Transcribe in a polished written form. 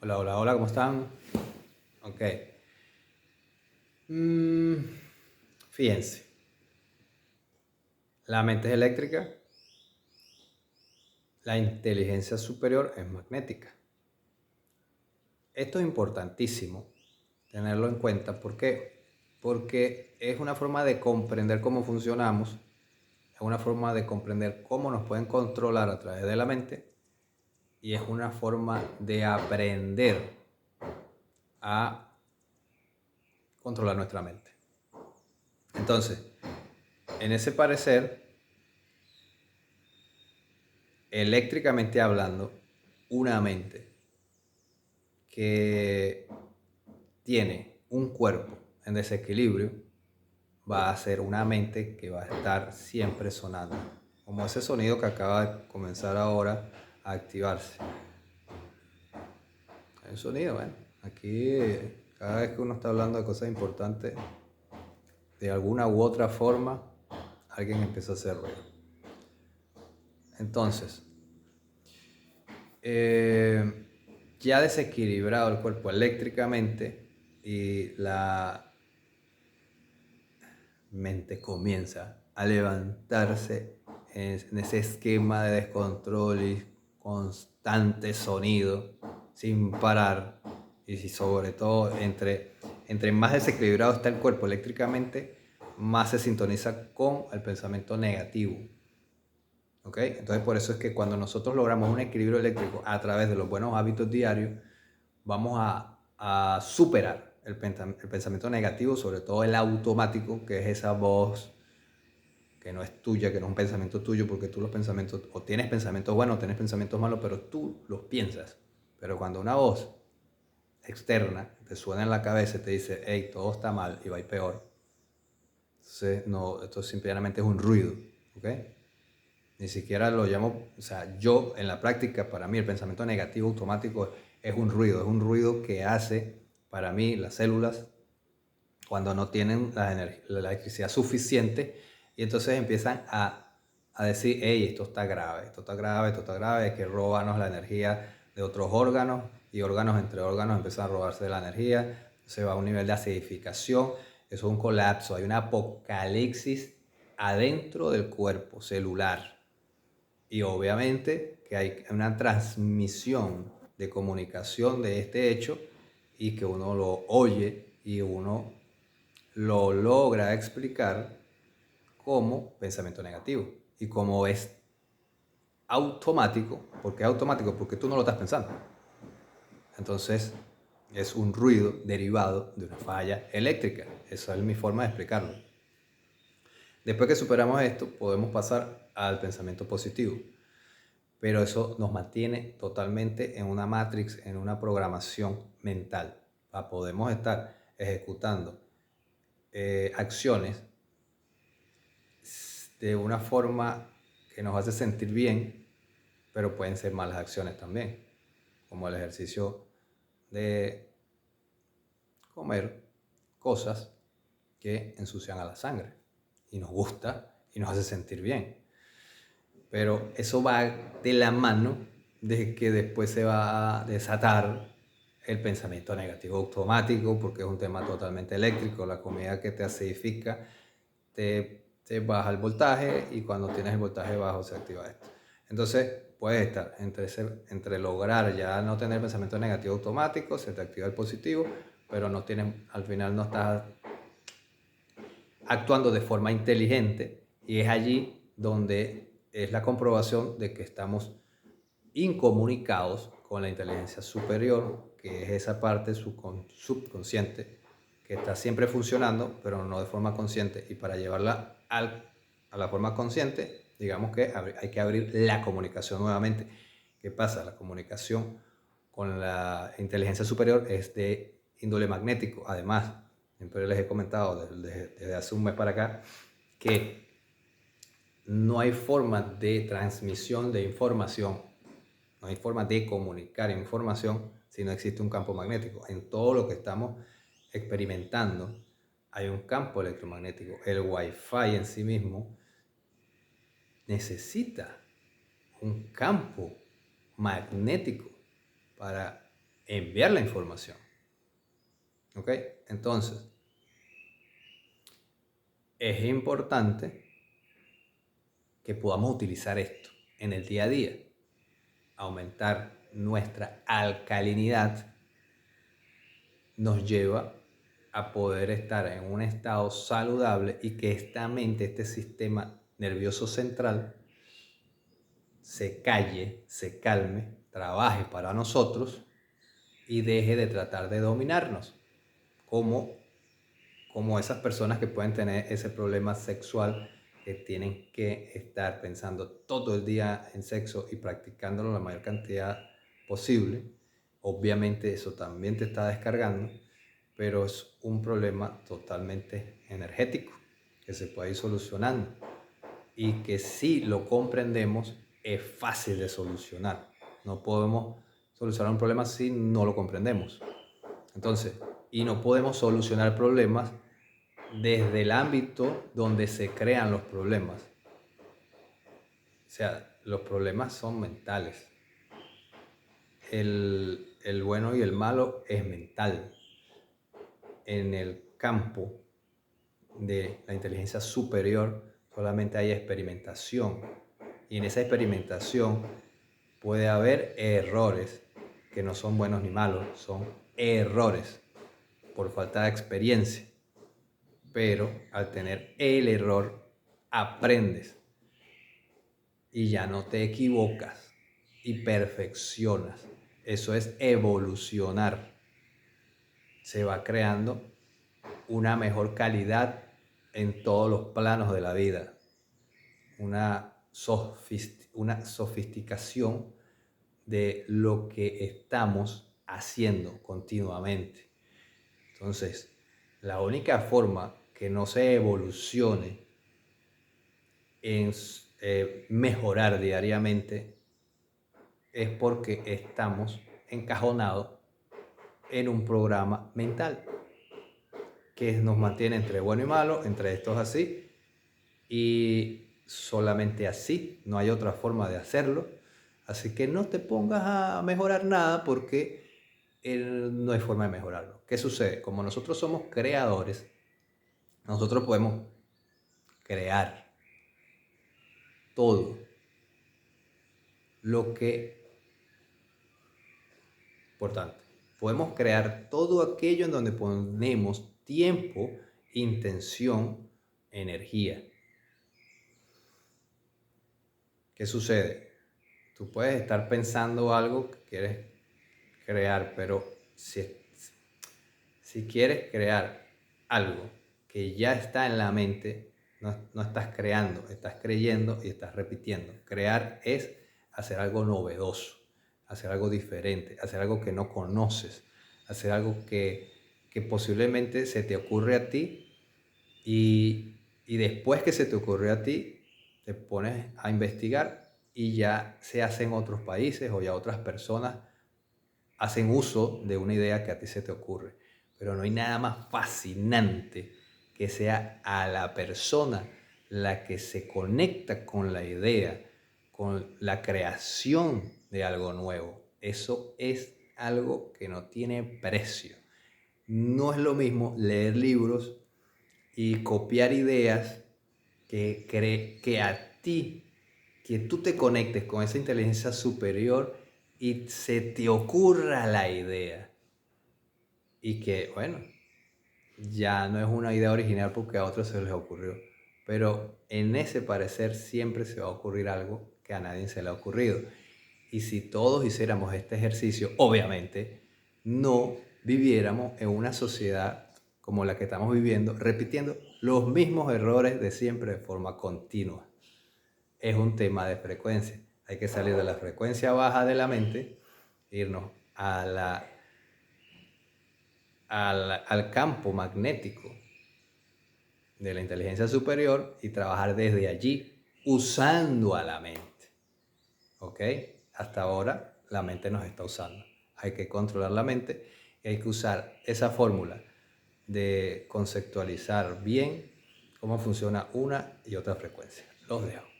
Hola, hola, hola, ¿cómo están? Ok. Mm, Fíjense, la mente es eléctrica, la inteligencia superior es magnética. Esto es importantísimo tenerlo en cuenta. ¿Por qué? Porque es una forma de comprender cómo funcionamos, es una forma de comprender cómo nos pueden controlar a través de la mente y es una forma de aprender a controlar nuestra mente. Entonces, en ese parecer, eléctricamente hablando, una mente que tiene un cuerpo en desequilibrio va a ser una mente que va a estar siempre sonando, como ese sonido que acaba de comenzar ahora a activarse. Hay un sonido, bueno, aquí cada vez que uno está hablando de cosas importantes, de alguna u otra forma, alguien empieza a hacer ruido. Entonces, eh, ya desequilibrado el cuerpo eléctricamente y la mente comienza a levantarse en ese esquema de descontrol y constante sonido sin parar, y si sobre todo entre más desequilibrado está el cuerpo eléctricamente, más se sintoniza con el pensamiento negativo. ¿Ok? Entonces por eso es que cuando nosotros logramos un equilibrio eléctrico a través de los buenos hábitos diarios, vamos a superar el pensamiento negativo, sobre todo el automático, que es esa voz que no es tuya, que no es un pensamiento tuyo, porque tú los pensamientos, o tienes pensamientos buenos o tienes pensamientos malos, pero tú los piensas. Pero cuando una voz externa te suena en la cabeza y te dice, hey, todo está mal y va a ir peor, entonces no, esto simplemente es un ruido, ¿ok? Ni siquiera lo llamo, o sea, yo en la práctica, para mí el pensamiento negativo automático es un ruido que hace para mí las células cuando no tienen la electricidad suficiente y entonces empiezan a decir, hey, esto está grave, esto está grave, esto está grave, es que robanos la energía de otros órganos y órganos entre órganos empiezan a robarse la energía, se va a un nivel de acidificación, eso es un colapso, hay un apocalipsis adentro del cuerpo celular y obviamente que hay una transmisión de comunicación de este hecho y que uno lo oye y uno lo logra explicar como pensamiento negativo. Y como es automático, ¿por qué automático? Porque tú no lo estás pensando. Entonces es un ruido derivado de una falla eléctrica. Esa es mi forma de explicarlo. Después que superamos esto, podemos pasar al pensamiento positivo. Pero eso nos mantiene totalmente en una matrix, en una programación mental. Podemos estar ejecutando acciones de una forma que nos hace sentir bien, pero pueden ser malas acciones también, como el ejercicio de comer cosas que ensucian a la sangre y nos gusta y nos hace sentir bien. Pero eso va de la mano de que después se va a desatar el pensamiento negativo automático, porque es un tema totalmente eléctrico. La comida que te acidifica te baja el voltaje y cuando tienes el voltaje bajo se activa esto. Entonces puedes estar entre lograr ya no tener pensamiento negativo automático, se te activa el positivo, pero no tienes, al final no estás actuando de forma inteligente y es allí donde es la comprobación de que estamos incomunicados con la inteligencia superior, que es esa parte subconsciente que está siempre funcionando, pero no de forma consciente. Y para llevarla a la forma consciente, digamos que hay que abrir la comunicación nuevamente. ¿Qué pasa? La comunicación con la inteligencia superior es de índole magnético. Además, siempre les he comentado desde hace un mes para acá que no hay forma de transmisión de información, no hay forma de comunicar información si no existe un campo magnético. En todo lo que estamos experimentando hay un campo electromagnético. El Wi-Fi en sí mismo necesita un campo magnético para enviar la información. ¿Ok? Entonces, es importante que podamos utilizar esto en el día a día. Aumentar nuestra alcalinidad nos lleva a poder estar en un estado saludable y que esta mente, este sistema nervioso central, se calle, se calme, trabaje para nosotros y deje de tratar de dominarnos, como esas personas que pueden tener ese problema sexual, que tienen que estar pensando todo el día en sexo y practicándolo la mayor cantidad posible. Obviamente eso también te está descargando, pero es un problema totalmente energético que se puede ir solucionando y que si lo comprendemos es fácil de solucionar. No podemos solucionar un problema si no lo comprendemos. Entonces, y no podemos solucionar problemas desde el ámbito donde se crean los problemas. O sea, los problemas son mentales. El bueno y el malo es mental. En el campo de la inteligencia superior solamente hay experimentación. Y en esa experimentación puede haber errores que no son buenos ni malos, son errores por falta de experiencia. Pero al tener el error, aprendes y ya no te equivocas y perfeccionas. Eso es evolucionar. Se va creando una mejor calidad en todos los planos de la vida. Una sofisticación de lo que estamos haciendo continuamente. Entonces, la única forma que no se evolucione en mejorar diariamente es porque estamos encajonados en un programa mental que nos mantiene entre bueno y malo, entre estos así, y solamente así, no hay otra forma de hacerlo. Así que no te pongas a mejorar nada porque no hay forma de mejorarlo. ¿Qué sucede? Como nosotros somos creadores, nosotros podemos crear todo lo que, por tanto, podemos crear todo aquello en donde ponemos tiempo, intención, energía. ¿Qué sucede? Tú puedes estar pensando algo que quieres crear, pero si quieres crear algo que ya está en la mente, no estás creando, estás creyendo y estás repitiendo. Crear es hacer algo novedoso, hacer algo diferente, hacer algo que no conoces, hacer algo que posiblemente se te ocurre a ti y después que se te ocurrió a ti, te pones a investigar y ya se hace en otros países o ya otras personas hacen uso de una idea que a ti se te ocurre. Pero no hay nada más fascinante que sea a la persona la que se conecta con la idea, con la creación de algo nuevo. Eso es algo que no tiene precio. No es lo mismo leer libros y copiar ideas que a ti, que tú te conectes con esa inteligencia superior y se te ocurra la idea. Y que, bueno, ya no es una idea original porque a otros se les ocurrió. Pero en ese parecer siempre se va a ocurrir algo que a nadie se le ha ocurrido. Y si todos hiciéramos este ejercicio, obviamente, no viviéramos en una sociedad como la que estamos viviendo, repitiendo los mismos errores de siempre de forma continua. Es un tema de frecuencia. Hay que salir de la frecuencia baja de la mente, irnos al campo magnético de la inteligencia superior y trabajar desde allí usando a la mente. ¿Ok? Hasta ahora la mente nos está usando. Hay que controlar la mente y hay que usar esa fórmula de conceptualizar bien cómo funciona una y otra frecuencia. Los dejo.